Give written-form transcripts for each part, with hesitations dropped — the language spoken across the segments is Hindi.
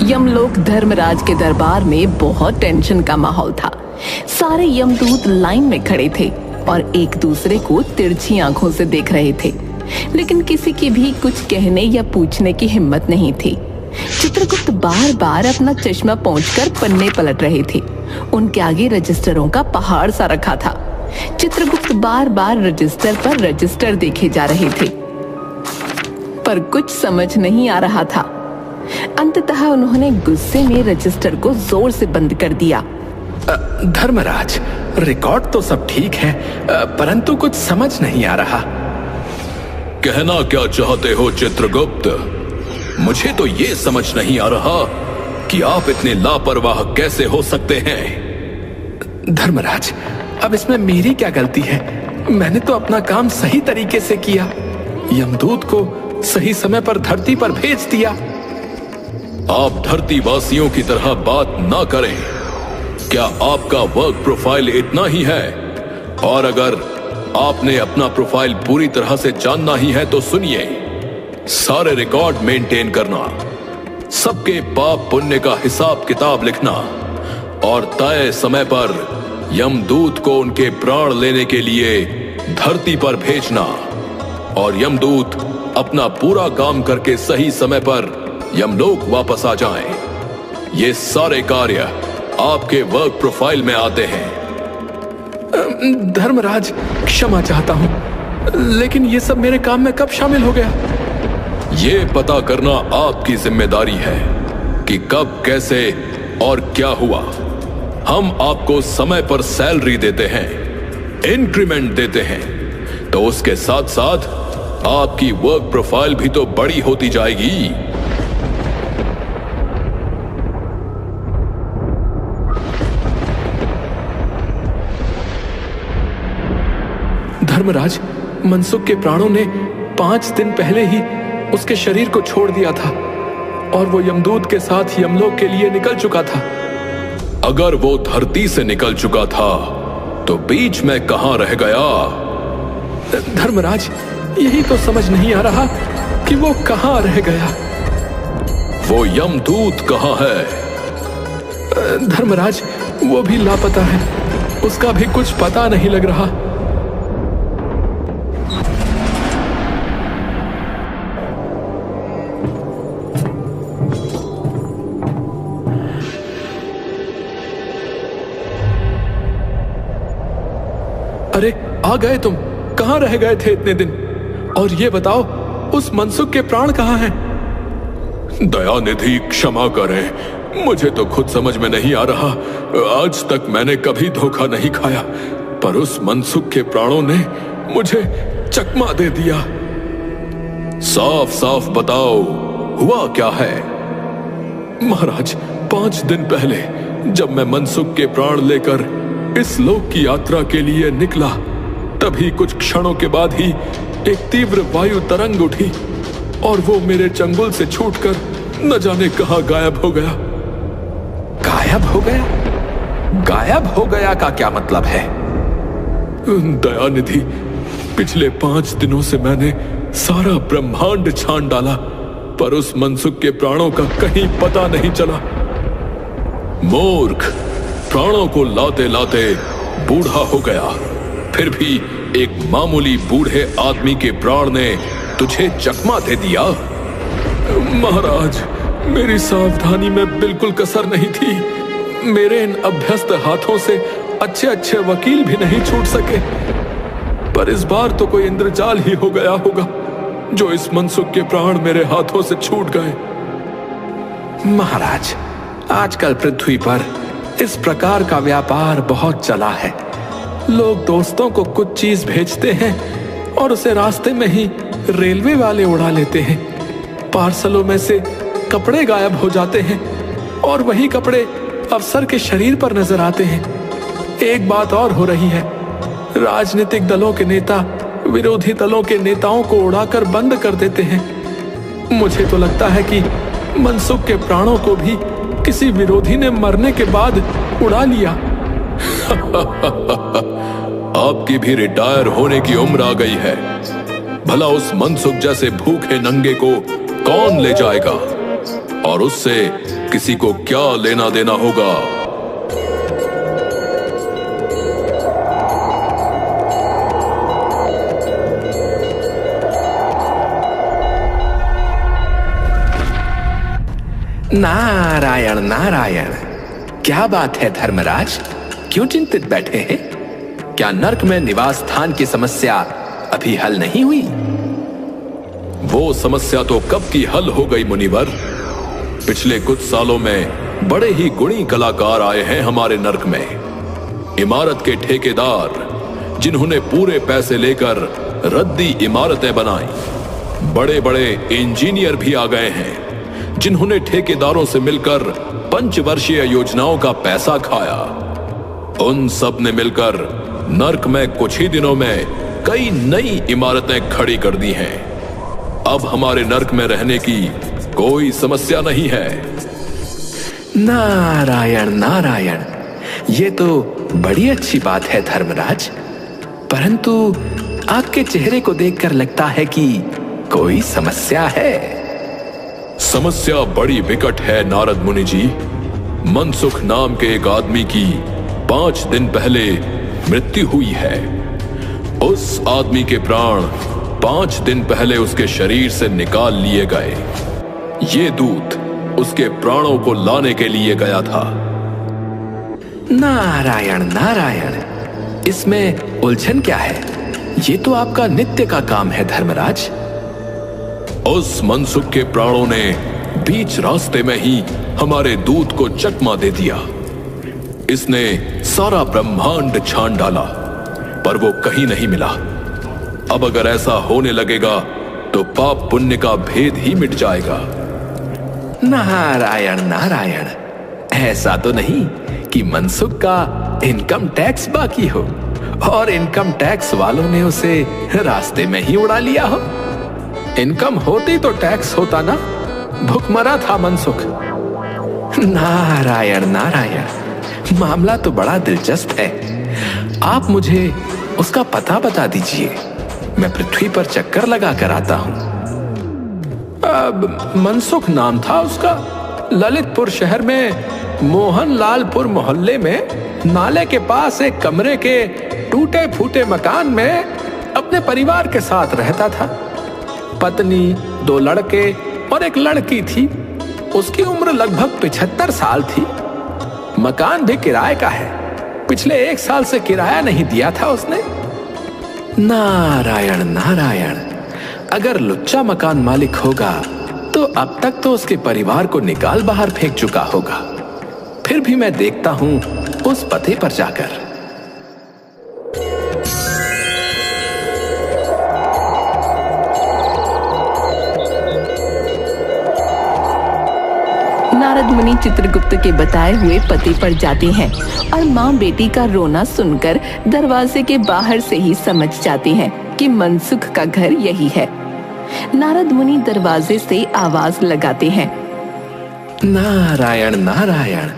यमलोक धर्मराज के दरबार में बहुत टेंशन का माहौल था। सारे यमदूत लाइन में खड़े थे और एक दूसरे को तिरछी आंखों से देख रहे थे, लेकिन किसी की भी कुछ कहने या पूछने की हिम्मत नहीं थी। चित्रगुप्त बार बार अपना चश्मा पोंछकर पन्ने पलट रहे थे। उनके आगे रजिस्टरों का पहाड़ सा रखा था। चित्रगुप्त बार बार रजिस्टर पर रजिस्टर देखे जा रहे थे, पर कुछ समझ नहीं आ रहा था। अंततः उन्होंने गुस्से में रजिस्टर को जोर से बंद कर दिया। धर्मराज, रिकॉर्ड तो सब ठीक है, परंतु कुछ समझ नहीं आ रहा। कहना क्या चाहते हो चित्रगुप्त? मुझे तो ये समझ नहीं आ रहा कि आप इतने लापरवाह कैसे हो सकते हैं। धर्मराज, अब इसमें मेरी क्या गलती है? मैंने तो अपना काम सही तरीके से किया, यमदूत को सही समय पर धरती पर भेज दिया। आप धरती वासियों की तरह बात ना करें। क्या आपका वर्क प्रोफाइल इतना ही है? और अगर आपने अपना प्रोफाइल पूरी तरह से जानना ही है तो सुनिए, सारे रिकॉर्ड मेंटेन करना, सबके पाप पुण्य का हिसाब किताब लिखना और तय समय पर यमदूत को उनके प्राण लेने के लिए धरती पर भेजना, और यमदूत अपना पूरा काम करके सही समय पर यमलोक वापस आ जाएं। ये सारे कार्य आपके वर्क प्रोफाइल में आते हैं। धर्मराज, क्षमा चाहता हूं, लेकिन ये सब मेरे काम में कब शामिल हो गया? ये पता करना आपकी जिम्मेदारी है कि कब, कैसे और क्या हुआ। हम आपको समय पर सैलरी देते हैं, इंक्रीमेंट देते हैं, तो उसके साथ साथ आपकी वर्क प्रोफाइल भी तो बड़ी होती जाएगी। धर्मराज, मनसुख के प्राणों ने 5 दिन पहले ही उसके शरीर को छोड़ दिया था और वो यमदूत के साथ यमलोक के लिए निकल चुका था। अगर वो धरती से निकल चुका था तो बीच में कहां रह गया? धर्मराज, यही तो समझ नहीं आ रहा कि वो कहां रह गया। वो यमदूत कहां है? धर्मराज, वो भी लापता है, उसका भी कुछ पता नहीं लग रहा। अरे, आ गए तुम? कहां रह गए थे इतने दिन? और ये बताओ, उस मनसुख के प्राण कहां हैं? दयानिधि, क्षमा करें, मुझे तो खुद समझ में नहीं आ रहा। आज तक मैंने कभी धोखा नहीं खाया, पर उस मनसुख के प्राणों ने मुझे चकमा दे दिया। साफ साफ बताओ, हुआ क्या है? महाराज, 5 दिन पहले जब मैं मनसुख के प्राण लेकर इस लोक की यात्रा के लिए निकला, तभी कुछ क्षणों के बाद ही एक तीव्र वायु तरंग उठी और वो मेरे चंगुल से छूटकर न जाने कहां गायब हो गया। गायब हो गया? गायब हो गया का क्या मतलब है? दयानिधि, पिछले 5 दिनों से मैंने सारा ब्रह्मांड छान डाला, पर उस मनसुख के प्राणों का कहीं पता नहीं चला। मूर्ख, प्राणों को लाते लाते बूढ़ा हो गया, फिर भी एक मामूली बूढ़े आदमी के प्राण ने तुझे चकमा दे दिया। महाराज, मेरी सावधानी में बिल्कुल कसर नहीं थी। मेरे इन अभ्यस्त हाथों से अच्छे अच्छे वकील भी नहीं छूट सके, पर इस बार तो कोई इंद्रजाल ही हो गया होगा जो इस मनसुख के प्राण मेरे हाथों से छूट गए। महाराज, आजकल पृथ्वी पर इस प्रकार का व्यापार बहुत चला है। लोग दोस्तों को कुछ चीज भेजते हैं और उसे रास्ते में ही रेलवे वाले उड़ा लेते हैं। पार्सलों में से कपड़े गायब हो जाते हैं और वही कपड़े अफसर के शरीर पर नजर आते हैं। एक बात और हो रही है, राजनीतिक दलों के नेता विरोधी दलों के नेताओं को उड़ाकर बंद कर देते हैं। मुझे तो लगता है कि मनसुख के प्राणों को भी किसी विरोधी ने मरने के बाद उड़ा लिया। आपकी भी रिटायर होने की उम्र आ गई है। भला उस मनसुख जैसे भूखे नंगे को कौन ले जाएगा? और उससे किसी को क्या लेना देना होगा। नारायण नारायण, क्या बात है धर्मराज, क्यों चिंतित बैठे हैं? क्या नर्क में निवास स्थान की समस्या अभी हल नहीं हुई? वो समस्या तो कब की हल हो गई मुनिवर। पिछले कुछ सालों में बड़े ही गुणी कलाकार आए हैं हमारे नर्क में। इमारत के ठेकेदार जिन्होंने पूरे पैसे लेकर रद्दी इमारतें बनाई, बड़े बड़े इंजीनियर भी आ गए हैं जिन्होंने ठेकेदारों से मिलकर पंचवर्षीय योजनाओं का पैसा खाया। उन सब ने मिलकर नर्क में कुछ ही दिनों में कई नई इमारतें खड़ी कर दी हैं। अब हमारे नर्क में रहने की कोई समस्या नहीं है। नारायण नारायण, ये तो बड़ी अच्छी बात है धर्मराज, परंतु आपके चेहरे को देखकर लगता है कि कोई समस्या है। समस्या बड़ी विकट है नारद मुनि जी। मनसुख नाम के एक आदमी की 5 दिन पहले मृत्यु हुई है। उस आदमी के प्राण 5 दिन पहले उसके शरीर से निकाल लिए गए। ये दूत उसके प्राणों को लाने के लिए गया था। नारायण नारायण, इसमें उलझन क्या है? ये तो आपका नित्य का काम है धर्मराज। उस मनसुख के प्राणों ने बीच रास्ते में ही हमारे दूत को चकमा दे दिया। इसने सारा ब्रह्मांड छान डाला, पर वो कहीं नहीं मिला। अब अगर ऐसा होने लगेगा तो पाप पुण्य का भेद ही मिट जाएगा। नारायण नारायण, ऐसा तो नहीं कि मनसुख का इनकम टैक्स बाकी हो और इनकम टैक्स वालों ने उसे रास्ते में ही उड़ा लिया हो। इनकम होती तो टैक्स होता ना, भुखमरा था मनसुख। नारायण नारायण, मामला तो बड़ा दिलचस्प है। आप मुझे उसका पता बता दीजिए, मैं पृथ्वी पर चक्कर लगा कर आता हूं। मनसुख नाम था उसका। ललितपुर शहर में मोहनलालपुर मोहल्ले में नाले के पास एक कमरे के टूटे फूटे मकान में अपने परिवार के साथ रहता था। पत्नी, 2 लड़के और एक लड़की थी। उसकी उम्र लगभग 75 साल थी। मकान भी किराए का है। पिछले 1 साल से किराया नहीं दिया था उसने। नारायण नारायण, अगर लुच्चा मकान मालिक होगा तो अब तक तो उसके परिवार को निकाल बाहर फेंक चुका होगा। फिर भी मैं देखता हूं उस पते पर जाकर। नारद मुनि चित्रगुप्त के बताए हुए पते पर जाते हैं और माँ बेटी का रोना सुनकर दरवाजे के बाहर से ही समझ जाते हैं कि मनसुख का घर यही है। नारद मुनि दरवाजे से आवाज लगाते हैं, नारायण नारायण,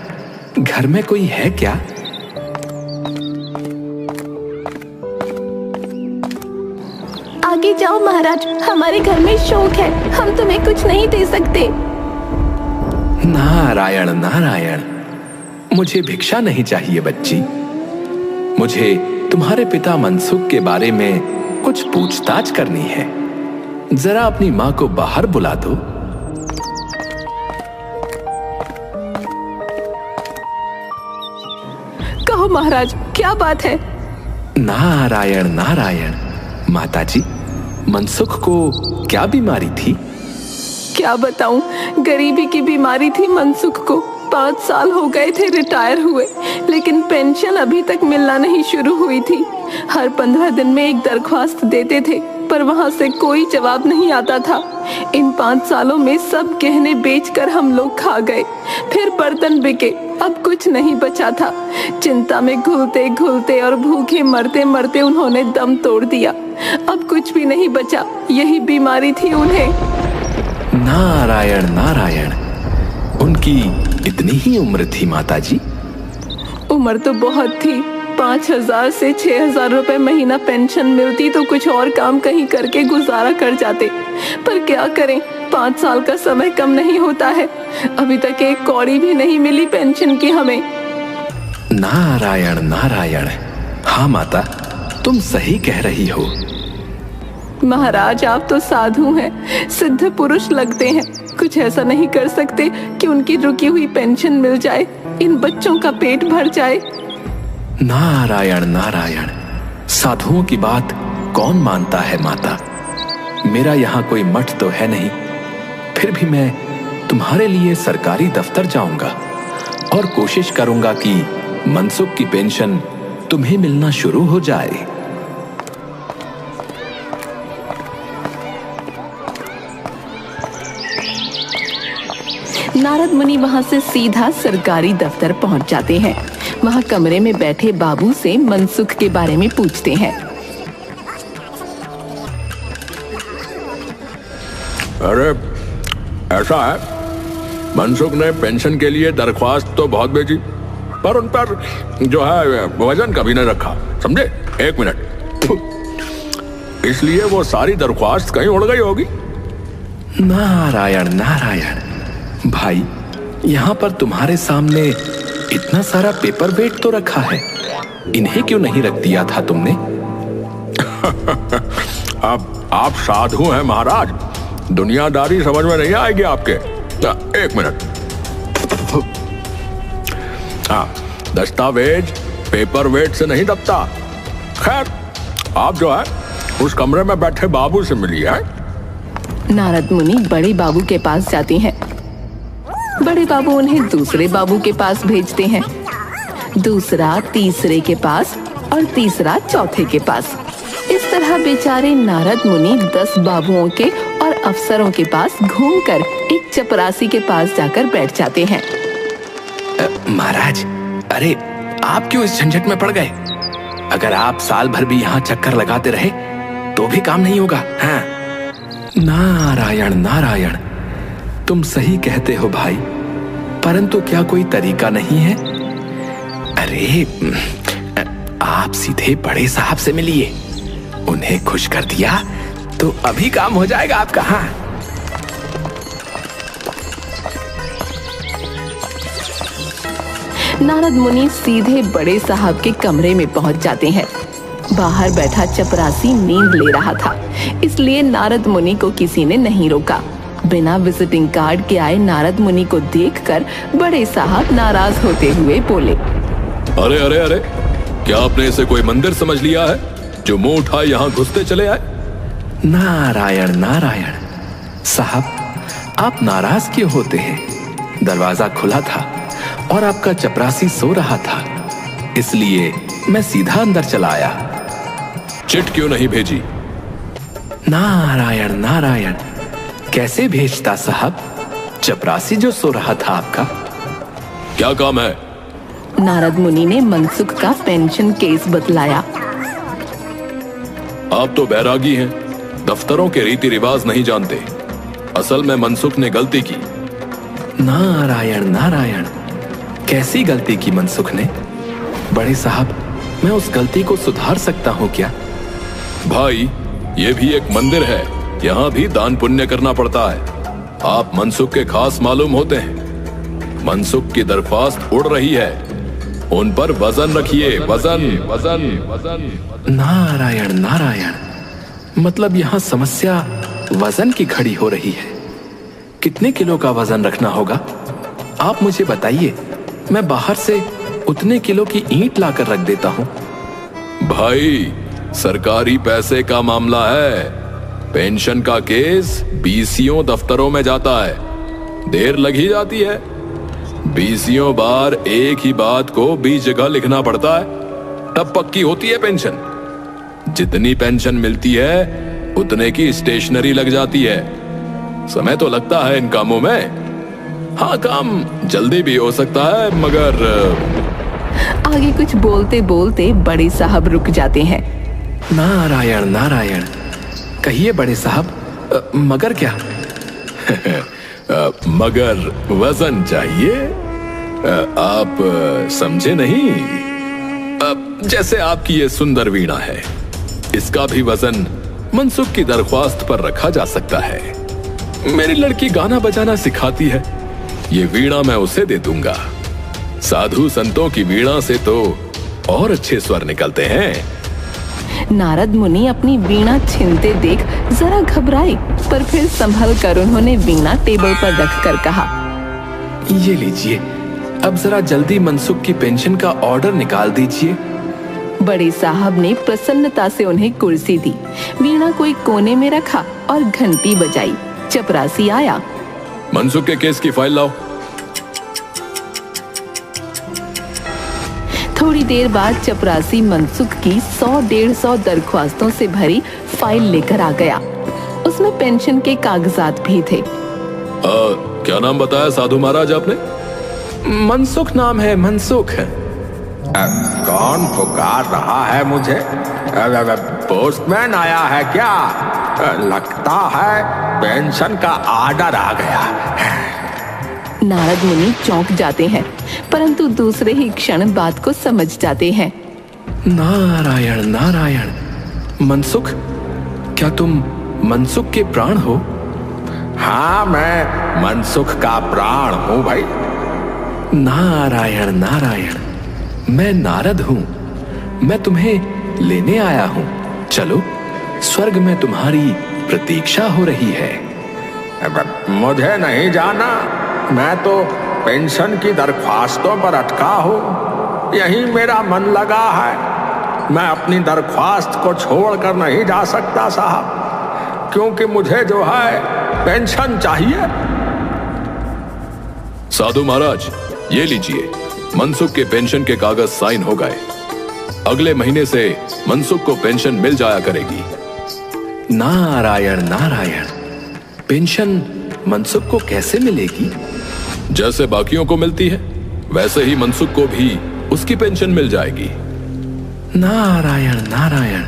घर में कोई है क्या? आगे जाओ महाराज, हमारे घर में शोक है, हम तुम्हें कुछ नहीं दे सकते। नारायण नारायण, मुझे भिक्षा नहीं चाहिए बच्ची। मुझे तुम्हारे पिता मनसुख के बारे में कुछ पूछताछ करनी है। जरा अपनी माँ को बाहर बुला दो। कहो महाराज, क्या बात है? नारायण नारायण, माताजी, मनसुख को क्या बीमारी थी? क्या बताऊं, गरीबी की बीमारी थी मनसुख को। 5 साल हो गए थे रिटायर हुए, लेकिन पेंशन अभी तक मिलना नहीं शुरू हुई थी। हर 15 दिन में एक दरख्वास्त देते थे, पर वहां से कोई जवाब नहीं आता था। इन 5 सालों में सब गहने बेचकर हम लोग खा गए, फिर बर्तन बिके, अब कुछ नहीं बचा था। चिंता में घुलते घुलते और भूखे मरते मरते उन्होंने दम तोड़ दिया। अब कुछ भी नहीं बचा, यही बीमारी थी उन्हें। नारायण नारायण, उनकी इतनी ही उम्र थी माताजी? उम्र तो बहुत थी। 5,000 से 6,000 रुपए महीना पेंशन मिलती तो कुछ और काम कहीं करके गुजारा कर जाते, पर क्या करें, 5 साल का समय कम नहीं होता है। अभी तक एक कौड़ी भी नहीं मिली पेंशन की हमें। नारायण नारायण। हाँ माता, तुम सही कह रही हो। महाराज, आप तो साधु हैं, सिद्ध पुरुष लगते हैं। कुछ ऐसा नहीं कर सकते कि उनकी रुकी हुई पेंशन मिल जाए, इन बच्चों का पेट भर जाए। नारायण नारायण। साधुओं की बात कौन मानता है माता। मेरा यहाँ कोई मठ तो है नहीं, फिर भी मैं तुम्हारे लिए सरकारी दफ्तर जाऊंगा और कोशिश करूंगा कि मनसुख की पेंशन तुम्हें मिलना शुरू हो जाए। नारद मुनि वहां से सीधा सरकारी दफ्तर पहुंच जाते हैं। वहां कमरे में बैठे बाबू से मनसुख के बारे में पूछते हैं। अरे ऐसा है, मनसुख ने पेंशन के लिए दरख्वास्त तो बहुत भेजी, पर उन पर जो है वजन कभी नहीं रखा, समझे? 1 मिनट, इसलिए वो सारी दरख्वास्त कहीं उड़ गई होगी। नारायण नारायण। भाई, यहाँ पर तुम्हारे सामने इतना सारा पेपर वेट तो रखा है, इन्हें क्यों नहीं रख दिया था तुमने? अब आप साधु हैं महाराज, दुनियादारी समझ में नहीं आएगी आपके। 1 मिनट। हाँ, दस्तावेज पेपर वेट से नहीं दबता। खैर, आप जो है उस कमरे में बैठे बाबू से मिली है। नारद मुनि बड़े बाबू के पास जाते हैं। बड़े बाबू उन्हें दूसरे बाबू के पास भेजते हैं, दूसरा तीसरे के पास और तीसरा चौथे के पास। इस तरह बेचारे नारद मुनि 10 बाबुओं के और अफसरों के पास घूमकर एक चपरासी के पास जाकर बैठ जाते हैं। महाराज, अरे आप क्यों इस झंझट में पड़ गए? अगर आप साल भर भी यहाँ चक्कर लगाते रहे तो भी काम नहीं होगा। हाँ। नारायण नारायण। तुम सही कहते हो भाई, परंतु क्या कोई तरीका नहीं है? अरे आप सीधे बड़े साहब से मिलिए, उन्हें खुश कर दिया तो अभी काम हो जाएगा आपका। हाँ। नारद मुनि सीधे बड़े साहब के कमरे में पहुंच जाते हैं। बाहर बैठा चपरासी नींद ले रहा था, इसलिए नारद मुनि को किसी ने नहीं रोका। बिना विजिटिंग कार्ड के आए नारद मुनि को देखकर बड़े साहब नाराज होते हुए बोले, अरे अरे अरे, क्या आपने इसे कोई मंदिर समझ लिया है जो मुंह उठाए यहाँ घुसते चले आए? नारायण नारायण। साहब, आप नाराज क्यों होते हैं? दरवाजा खुला था और आपका चपरासी सो रहा था, इसलिए मैं सीधा अंदर चला आया। चिट क्यों नहीं भेजी? नारायण नारायण। कैसे भेजता साहब? चपरासी जो सो रहा था आपका। क्या काम है? नारद मुनि ने मनसुख का पेंशन केस बतलाया। आप तो बैरागी हैं, दफ्तरों के रीति रिवाज नहीं जानते। असल में मनसुख ने गलती की। नारायण नारायण। कैसी गलती की मनसुख ने? बड़े साहब, मैं उस गलती को सुधार सकता हूँ क्या? भाई, ये भी एक मंदिर है, यहाँ भी दान पुण्य करना पड़ता है। आप मनसुख के खास मालूम होते हैं। मनसुख की दरख्वास्त उड़ रही है, उन पर वजन रखिए। वजन वजन वजन। नारायण नारायण। मतलब यहाँ समस्या वजन की खड़ी हो रही है। कितने किलो का वजन रखना होगा? आप मुझे बताइए, मैं बाहर से उतने किलो की ईंट लाकर रख देता हूँ। भाई, सरकारी पैसे का मामला है। पेंशन का केस बीसीओ दफ्तरों में जाता है, देर लग ही जाती है। बीसीओ बार एक ही बात को 20 जगह लिखना पड़ता है, तब पक्की होती है पेंशन। जितनी पेंशन मिलती है उतने की स्टेशनरी लग जाती है। समय तो लगता है इन कामों में। हाँ, काम जल्दी भी हो सकता है, मगर आगे कुछ बोलते बोलते बड़े साहब रुक जाते हैं। नारायण नारायण। कहिए बड़े साहब, मगर क्या? मगर वजन चाहिए। आप समझे नहीं? जैसे आपकी ये सुंदर वीणा है, इसका भी वजन मनसुख की दरख्वास्त पर रखा जा सकता है। मेरी लड़की गाना बजाना सिखाती है, ये वीणा मैं उसे दे दूंगा। साधु संतों की वीणा से तो और अच्छे स्वर निकलते हैं। नारद मुनि अपनी वीणा छीनते देख जरा घबराए, पर फिर संभल कर उन्होंने वीणा टेबल पर रखकर कहा, ये लीजिए, अब जरा जल्दी मनसुख की पेंशन का ऑर्डर निकाल दीजिए। बड़े साहब ने प्रसन्नता से उन्हें कुर्सी दी, वीणा को एक कोने में रखा और घंटी बजाई। चपरासी आया। मनसुख के केस की फाइल लाओ। थोड़ी देर बाद चपरासी मनसुख की 100-150 दरख्वास्तों से भरी फाइल लेकर आ गया। उसमें पेंशन के कागजात भी थे। क्या नाम बताया साधु महाराज आपने? मनसुख नाम है, मनसुख। कौन पुकार रहा है मुझे? पोस्टमैन आया है क्या? लगता है पेंशन का ऑर्डर आ गया। नारद मुनि चौंक जाते हैं, परंतु दूसरे ही क्षण बात को समझ जाते हैं। नारायण नारायण, मनसुख, क्या तुम मनसुख के प्राण हो? हाँ, मैं मनसुख का प्राण हूँ भाई। नारायण नारायण, मैं नारद हूँ, मैं तुम्हें लेने आया हूँ। चलो, स्वर्ग में तुम्हारी प्रतीक्षा हो रही है। मुझे नहीं जाना, मैं तो पेंशन की दरख्वास्तों पर अटका हूँ। यही मेरा मन लगा है। मैं अपनी दरख्वास्त को छोड़कर नहीं जा सकता साहब, क्योंकि मुझे जो है पेंशन चाहिए। साधु महाराज, ये लीजिए, मनसुख के पेंशन के कागज साइन हो गए। अगले महीने से मनसुख को पेंशन मिल जाया करेगी। नारायण नारायण, पेंशन मनसुख को कैसे मिलेगी? जैसे बाकियों को मिलती है, वैसे ही मनसुख को भी उसकी पेंशन मिल जाएगी। नारायण नारायण,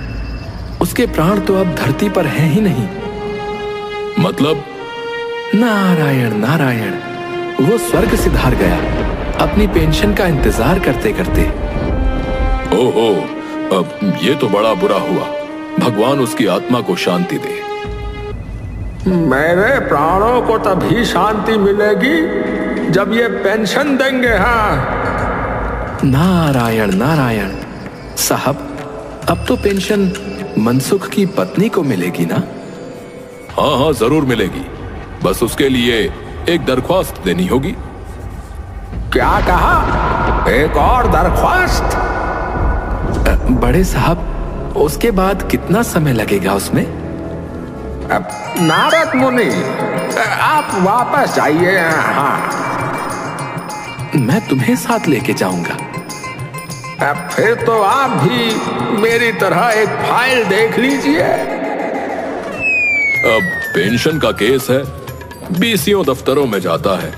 उसके प्राण तो अब धरती पर हैं ही नहीं। मतलब? नारायण नारायण, वो स्वर्ग सिधार गया अपनी पेंशन का इंतजार करते करते। ओहो, अब ये तो बड़ा बुरा हुआ। भगवान उसकी आत्मा को शांति दे। मेरे प्राणों को तभी शांति मिलेगी जब ये पेंशन देंगे। हाँ, नारायण नारायण साहब, अब तो पेंशन मनसुख की पत्नी को मिलेगी ना? हाँ हाँ, जरूर मिलेगी। बस उसके लिए एक दरख्वास्त देनी होगी। क्या कहा? एक और दरख्वास्त? बड़े साहब, उसके बाद कितना समय लगेगा उसमें? नारद मुनि, आप वापस जाइए। हाँ, मैं तुम्हें साथ लेके जाऊंगा। फिर तो आप भी मेरी तरह एक फाइल देख लीजिए। अब पेंशन का केस है, बीसियों दफ्तरों में जाता है,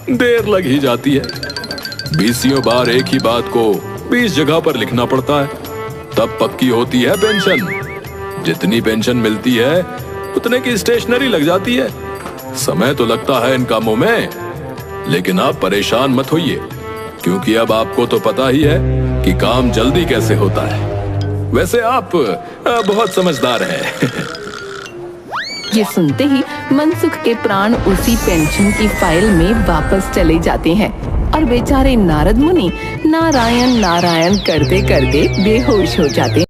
देर लग ही जाती है। बीसियों बार एक ही बात को 20 जगह पर लिखना पड़ता है, तब पक्की होती है पेंशन। जितनी पेंशन मिलती है उतने की स्टेशनरी लग जाती है। समय तो लगता है इन कामों में, लेकिन आप परेशान मत होइए, क्योंकि अब आपको तो पता ही है कि काम जल्दी कैसे होता है। वैसे आप बहुत समझदार हैं। ये सुनते ही मनसुख के प्राण उसी पेंशन की फाइल में वापस चले जाते हैं और बेचारे नारद मुनि नारायण नारायण करते करते बेहोश हो जाते हैं।